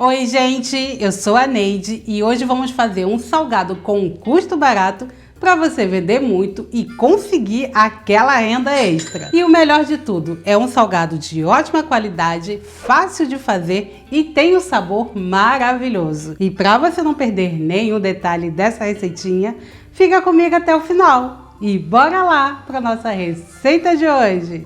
Oi gente, eu sou a Neide e hoje vamos fazer um salgado com um custo barato para você vender muito e conseguir aquela renda extra. E o melhor de tudo, é um salgado de ótima qualidade, fácil de fazer e tem um sabor maravilhoso. E para você não perder nenhum detalhe dessa receitinha, fica comigo até o final. E bora lá para nossa receita de hoje!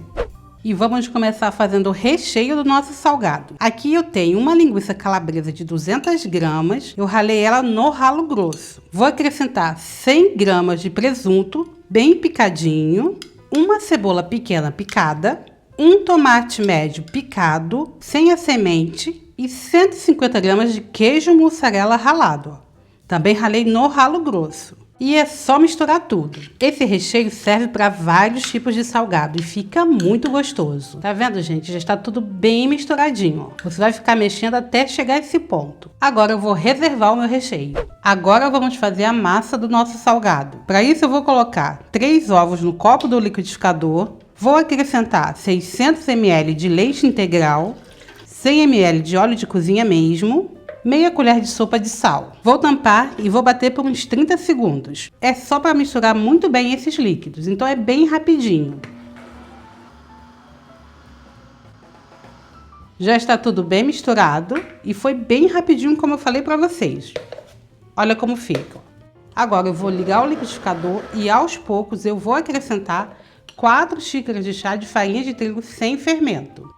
E vamos começar fazendo o recheio do nosso salgado. Aqui eu tenho uma linguiça calabresa de 200 gramas. Eu ralei ela no ralo grosso. Vou acrescentar 100 gramas de presunto, bem picadinho. Uma cebola pequena picada. Um tomate médio picado, sem a semente. E 150 gramas de queijo mussarela ralado. Também ralei no ralo grosso. E é só misturar tudo. Esse recheio serve para vários tipos de salgado e fica muito gostoso. Tá vendo, gente? Já está tudo bem misturadinho. Ó. Você vai ficar mexendo até chegar a esse ponto. Agora eu vou reservar o meu recheio. Agora vamos fazer a massa do nosso salgado. Para isso eu vou colocar 3 ovos no copo do liquidificador. Vou acrescentar 600 ml de leite integral, 100 ml de óleo de cozinha mesmo, meia colher de sopa de sal. Vou tampar e vou bater por uns 30 segundos. É só para misturar muito bem esses líquidos, então é bem rapidinho. Já está tudo bem misturado e foi bem rapidinho como eu falei para vocês. Olha como fica. Agora eu vou ligar o liquidificador e aos poucos eu vou acrescentar 4 xícaras de chá de farinha de trigo sem fermento.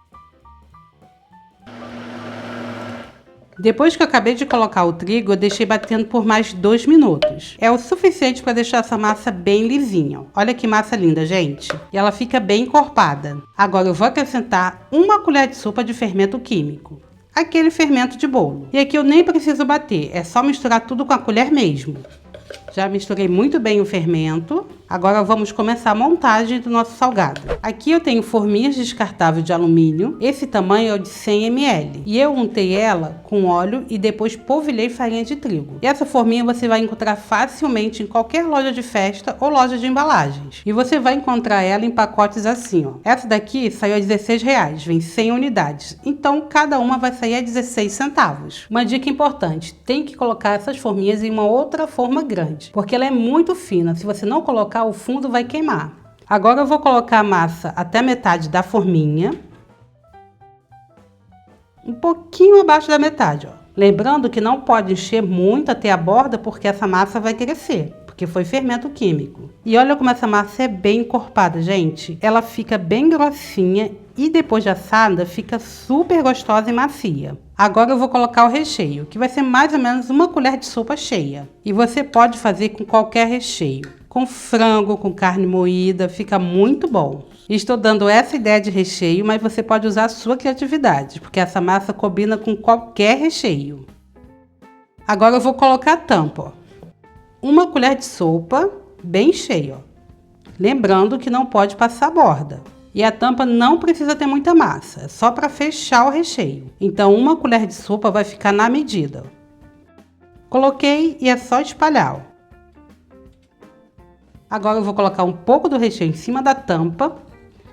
Depois que eu acabei de colocar o trigo, eu deixei batendo por mais 2 minutos. É o suficiente para deixar essa massa bem lisinha. Olha que massa linda, gente. E ela fica bem encorpada. Agora eu vou acrescentar 1 colher de sopa de fermento químico. Aquele fermento de bolo. E aqui eu nem preciso bater, é só misturar tudo com a colher mesmo. Já misturei muito bem o fermento. Agora vamos começar a montagem do nosso salgado. Aqui eu tenho forminhas descartáveis de alumínio. Esse tamanho é o de 100 ml. E eu untei ela com óleo e depois polvilhei farinha de trigo. E essa forminha você vai encontrar facilmente em qualquer loja de festa ou loja de embalagens. E você vai encontrar ela em pacotes assim, ó. Essa daqui saiu a R$16, vem 100 unidades. Então cada uma vai sair a 16 centavos. Uma dica importante, tem que colocar essas forminhas em uma outra forma grande, porque ela é muito fina. Se você não colocar, o fundo vai queimar. Agora eu vou colocar a massa até metade da forminha. Um pouquinho abaixo da metade, ó. Lembrando que não pode encher muito até a borda, porque essa massa vai crescer, porque foi fermento químico. E olha como essa massa é bem encorpada, gente. Ela fica bem grossinha e depois de assada fica super gostosa e macia. Agora eu vou colocar o recheio, que vai ser mais ou menos 1 colher de sopa cheia. E você pode fazer com qualquer recheio. Com frango, com carne moída, fica muito bom. Estou dando essa ideia de recheio, mas você pode usar a sua criatividade, porque essa massa combina com qualquer recheio. Agora eu vou colocar a tampa, ó. 1 colher de sopa, bem cheia, ó. Lembrando que não pode passar a borda. E a tampa não precisa ter muita massa, é só para fechar o recheio. Então 1 colher de sopa vai ficar na medida. Coloquei e é só espalhar, ó. Agora eu vou colocar um pouco do recheio em cima da tampa,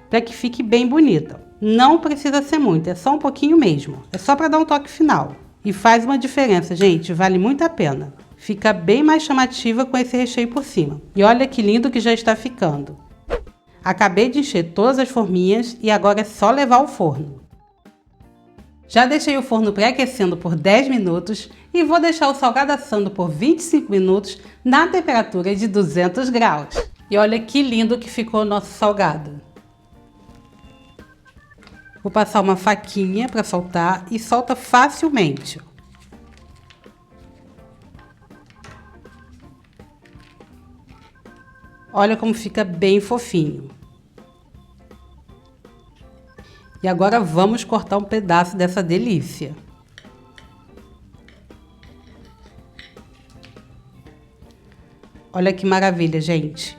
para que fique bem bonita. Não precisa ser muito, é só um pouquinho mesmo. É só para dar um toque final. E faz uma diferença, gente, vale muito a pena. Fica bem mais chamativa com esse recheio por cima. E olha que lindo que já está ficando. Acabei de encher todas as forminhas e agora é só levar ao forno. Já deixei o forno pré-aquecendo por 10 minutos e vou deixar o salgado assando por 25 minutos na temperatura de 200 graus. E olha que lindo que ficou o nosso salgado. Vou passar uma faquinha para soltar e solta facilmente. Olha como fica bem fofinho. E agora vamos cortar um pedaço dessa delícia. Olha que maravilha, gente.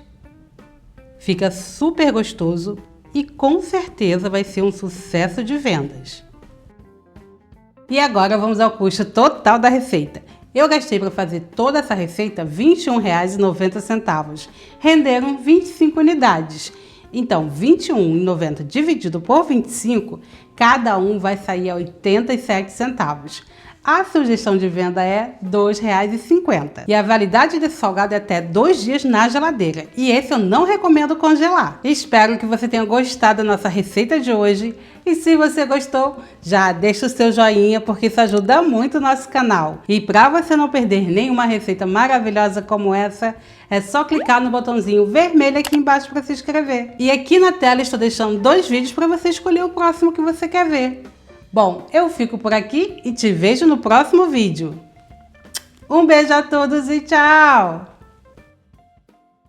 Fica super gostoso e com certeza vai ser um sucesso de vendas. E agora vamos ao custo total da receita. Eu gastei para fazer toda essa receita R$ 21,90. Renderam 25 unidades. Então, R$ 21,90 dividido por 25, cada um vai sair a 87 centavos. A sugestão de venda é R$ 2,50 e a validade desse salgado é até 2 dias na geladeira. E esse eu não recomendo congelar. Espero que você tenha gostado da nossa receita de hoje e se você gostou, já deixa o seu joinha porque isso ajuda muito o nosso canal. E para você não perder nenhuma receita maravilhosa como essa, é só clicar no botãozinho vermelho aqui embaixo para se inscrever. E aqui na tela estou deixando 2 vídeos para você escolher o próximo que você quer ver. Bom, eu fico por aqui e te vejo no próximo vídeo. Um beijo a todos e tchau!